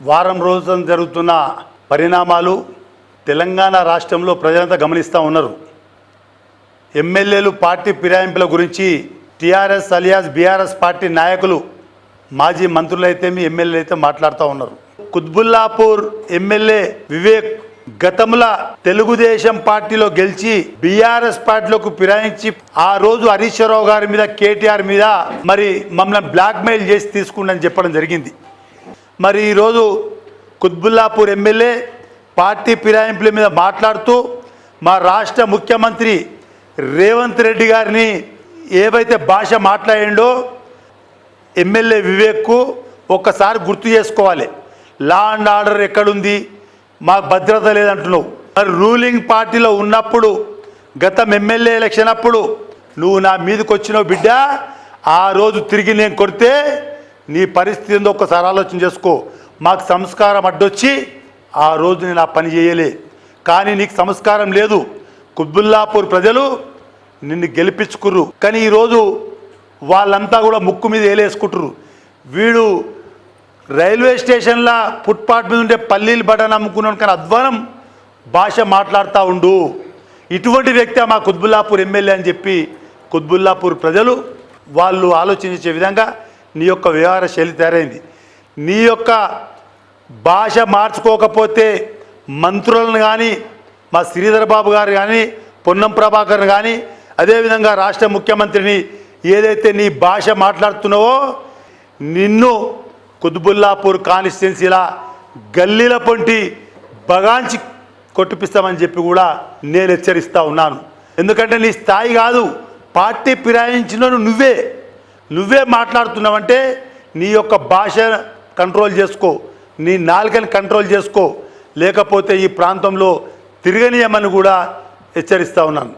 వారం రోజులు జరుగుతున్న పరిణామాలు తెలంగాణ రాష్ట్రంలో ప్రజలంతా గమనిస్తూ ఉన్నారు. ఎమ్మెల్యేలు పార్టీ ఫిరాయింపుల గురించి టీఆర్ఎస్ అలియాస్ బీఆర్ఎస్ పార్టీ నాయకులు మాజీ మంత్రులైతే ఎమ్మెల్యేలు అయితే మాట్లాడుతూ ఉన్నారు. కుత్బుల్లాపూర్ ఎమ్మెల్యే వివేక్ గతంలో తెలుగుదేశం పార్టీలో గెలిచి బీఆర్ఎస్ పార్టీలోకి ఫిరాయించి ఆ రోజు హరీష్ రావు గారి మీద కేటీఆర్ మీద మరి మమ్మల్ని బ్లాక్మెయిల్ చేసి తీసుకుందని చెప్పడం జరిగింది. మరి ఈరోజు కుత్బుల్లాపూర్ ఎమ్మెల్యే పార్టీ ఫిరాయింపుల మీద మాట్లాడుతూ మా రాష్ట్ర ముఖ్యమంత్రి రేవంత్ రెడ్డి గారిని ఏవైతే భాష మాట్లాడిండో ఎమ్మెల్యే వివేక్కు ఒక్కసారి గుర్తు చేసుకోవాలి. లా అండ్ ఆర్డర్ ఎక్కడుంది, మాకు భద్రత లేదంటున్నావు. మరి రూలింగ్ పార్టీలో ఉన్నప్పుడు గతం ఎమ్మెల్యే ఎలక్షన్ అప్పుడు నువ్వు నా మీదకి వచ్చినావు బిడ్డ. ఆ రోజు తిరిగి నేను కొడితే నీ పరిస్థితి ఏందో ఒక్కసారి ఆలోచన చేసుకో. మాకు సంస్కారం అడ్డొచ్చి ఆ రోజు నేను ఆ పని చేయలే, కానీ నీకు సంస్కారం లేదు. కుత్బుల్లాపూర్ ప్రజలు నిన్ను గెలిపించుకుర్రు, కానీ ఈరోజు వాళ్ళంతా కూడా ముక్కు మీద ఏలేసుకుంటారు. వీడు రైల్వే స్టేషన్లో ఫుట్పాత్ మీద ఉండే పల్లీలు బటన్ అమ్ముకున్నాను, కానీ అధ్వానం భాష మాట్లాడుతూ ఉండు. ఇటువంటి వ్యక్తి మా కుత్బుల్లాపూర్ ఎమ్మెల్యే అని చెప్పి కుత్బుల్లాపూర్ ప్రజలు వాళ్ళు ఆలోచించే విధంగా నీ యొక్క వ్యవహార శైలి తయారైంది. నీ యొక్క భాష మార్చుకోకపోతే మంత్రులను కానీ మా శ్రీధర్ బాబు గారు కానీ పొన్నం ప్రభాకర్ కానీ అదేవిధంగా రాష్ట్ర ముఖ్యమంత్రిని ఏదైతే నీ భాష మాట్లాడుతున్నావో నిన్ను కుత్బుల్లాపూర్ కాన్స్టిట్యున్సీలా గల్లీల పొంటి బగాంచి కొట్టిపిస్తామని చెప్పి కూడా నేను హెచ్చరిస్తూ ఉన్నాను. ఎందుకంటే నీ స్థాయి కాదు, పార్టీ ఫిరాయించిన నువ్వే మాట్లాడుతున్నావంటే నీ యొక్క భాష కంట్రోల్ చేసుకో, నీ నాలుకని కంట్రోల్ చేసుకో, లేకపోతే ఈ ప్రాంతంలో తిరగనీయమని కూడా హెచ్చరిస్తూ ఉన్నాను.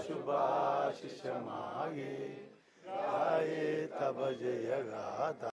शुभाशिष मागे गाये तब जय गाता।